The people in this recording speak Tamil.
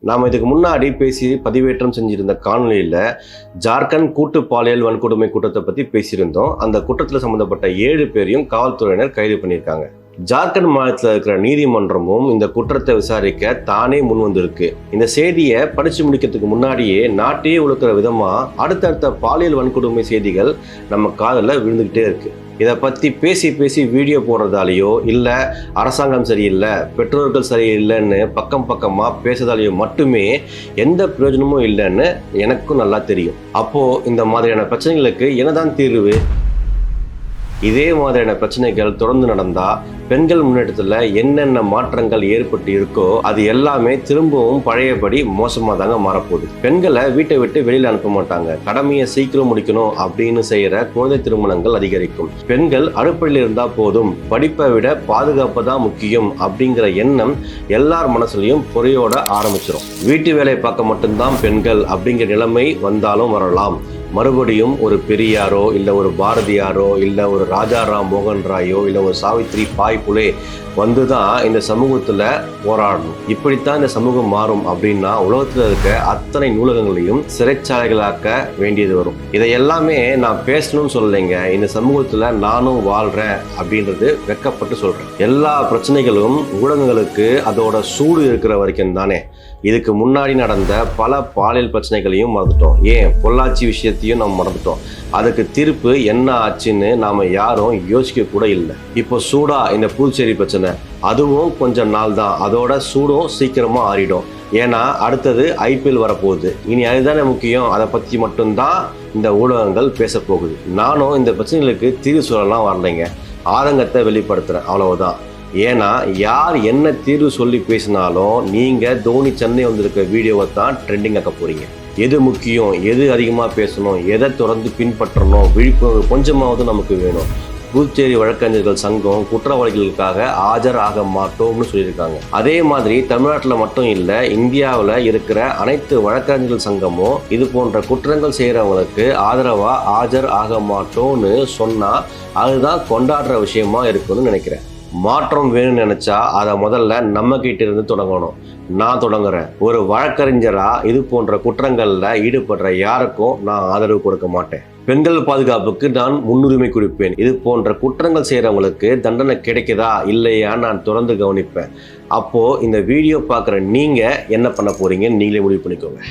நாம் இதுக்கு முன்னாடி பேசி பதிவேற்றம் செஞ்சிருந்த காணொலியில் ஜார்க்கண்ட் கூட்டு பாலியல் வன்கொடுமை குற்றத்தை பற்றி பேசியிருந்தோம். அந்த குற்றத்தில் சம்மந்தப்பட்ட 7 பேரையும் காவல்துறையினர் கைது பண்ணியிருக்காங்க. ஜார்க்கண்ட் மாநிலத்தில் இருக்கிற நீதிமன்றமும் இந்த குற்றத்தை விசாரிக்க தானே முன் வந்திருக்கு. இந்த செய்தியை படிச்சு முடிக்கிறதுக்கு முன்னாடியே நாட்டையே உழுக்கிற விதமா அடுத்தடுத்த பாலியல் வன்கொடுமை செய்திகள் நம்ம காதில் விழுந்துகிட்டே இருக்கு. இதை பற்றி பேசி வீடியோ போடுறதாலேயோ இல்லை அரசாங்கம் சரியில்லை, பெற்றோர்கள் சரியில்லைன்னு பக்கமாக பேசுறதாலேயோ மட்டுமே எந்த பிரயோஜனமும் இல்லைன்னு எனக்கும் நல்லா தெரியும். அப்போது இந்த மாதிரியான பிரச்சனைகளுக்கு என்னதான் தீர்வு? இதே மாதிரியான பிரச்சனைகள் தொடர்ந்து நடந்தால் பெண்கள் முன்னேற்றத்தில் என்னென்ன மாற்றங்கள் ஏற்பட்டு இருக்கோ அது எல்லாமே திரும்பவும் பழையபடி மோசமாக தாங்க மாறப்போகுது. பெண்களை வீட்டை விட்டு வெளியில் அனுப்ப மாட்டாங்க. கடமையை சீக்கிரம் முடிக்கணும் அப்படின்னு செய்கிற குழந்தை திருமணங்கள் அதிகரிக்கும். பெண்கள் அடுப்படியில் இருந்தால் போதும், படிப்பை விட பாதுகாப்பு தான் முக்கியம் அப்படிங்கிற எண்ணம் எல்லார் மனசுலையும் பொறையோட ஆரம்பிச்சிடும். வீட்டு வேலையை பார்க்க மட்டும்தான் பெண்கள் அப்படிங்கிற நிலைமை வந்தாலும் வரலாம். மறுபடியும் ஒரு பெரியாரோ இல்லை ஒரு பாரதியாரோ இல்லை ஒரு ராஜாராம் மோகன் ராயோ இல்லை ஒரு சாவித்ரி பாய் புலே வந்து தான் இந்த சமூகத்தில் போராடணும். இப்படித்தான் இந்த சமூகம் மாறும் அப்படின்னா உலகத்தில் இருக்க அத்தனை நூலகங்களையும் சிறைச்சாலைகளாக்க வேண்டியது வரும். இதை எல்லாமே நான் பேசணும்னு சொல்லலைங்க. இந்த சமூகத்தில் நானும் வாழ்கிறேன் அப்படின்றது வெக்கப்பட்டு சொல்கிறேன். எல்லா பிரச்சனைகளும் ஊடகங்களுக்கு அதோட சூடு இருக்கிற வரைக்கும் தானே. இதுக்கு முன்னாடி நடந்த பல பாலியல் பிரச்சனைகளையும் மறந்துட்டோம். ஏன் பொள்ளாச்சி விஷயத்தையும் நம்ம மறந்துட்டோம். அதுக்கு தீர்ப்பு என்ன ஆச்சுன்னு நாம் யாரும் யோசிக்க கூட இல்லை. இப்போ சூடா இந்த புதுச்சேரி பிரச்சனை, அதுவும் கொஞ்சம் நாள் தான். அதோட சூடும் சீக்கிரமாக ஆறிடும். ஏன்னா அடுத்தது IPL வரப்போகுது. இனி அதுதானே முக்கியம். அதை பற்றி மட்டும்தான் இந்த ஊடகங்கள் பேச போகுது. நானும் இந்த பிரச்சனைகளுக்கு தீர்வு சொல்லலாம் வரலைங்க, ஆதங்கத்தை வெளிப்படுத்துகிறேன், அவ்வளவுதான். ஏன்னா யார் என்ன தீர்வு சொல்லி பேசினாலும் நீங்கள் தோனி சென்னை வந்திருக்க வீடியோவை தான் ட்ரெண்டிங் ஆக்க போகிறீங்க. எது முக்கியம், எது அதிகமாக பேசணும், எதை தொடர்ந்து பின்பற்றணும், விழிப்புணர்வு கொஞ்சமாவது நமக்கு வேணும். புதுச்சேரி வழக்கறிஞர்கள் சங்கம் குற்றவாளிகளுக்காக ஆஜர் ஆக மாட்டோம்னு சொல்லியிருக்காங்க. அதே மாதிரி தமிழ்நாட்டில் மட்டும் இல்லை, இந்தியாவில் இருக்கிற அனைத்து வழக்கறிஞர்கள் சங்கமும் இது போன்ற குற்றங்கள் செய்கிறவங்களுக்கு ஆதரவாக ஆஜர் ஆக மாட்டோம்னு சொன்னால் அதுதான் கொண்டாடுற விஷயமா இருக்குன்னு நினைக்கிறேன். மாற்றம் வேணும்னு நினைச்சா அதை முதல்ல நம்ம கிட்ட இருந்து தொடங்கணும். நான் தொடங்குறேன். ஒரு வழக்கறிஞரா இது போன்ற குற்றங்கள்ல ஈடுபடுற யாருக்கும் நான் ஆதரவு கொடுக்க மாட்டேன். பெண்கள் பாதுகாப்புக்கு நான் முன்னுரிமை கொடுப்பேன். இது போன்ற குற்றங்கள் செய்யறவங்களுக்கு தண்டனை கிடைக்குதா இல்லையா நான் தொடர்ந்து கவனிப்பேன். அப்போ இந்த வீடியோ பார்க்குற நீங்க என்ன பண்ண போறீங்கன்னு நீங்களே முடிவு பண்ணிக்கோங்க.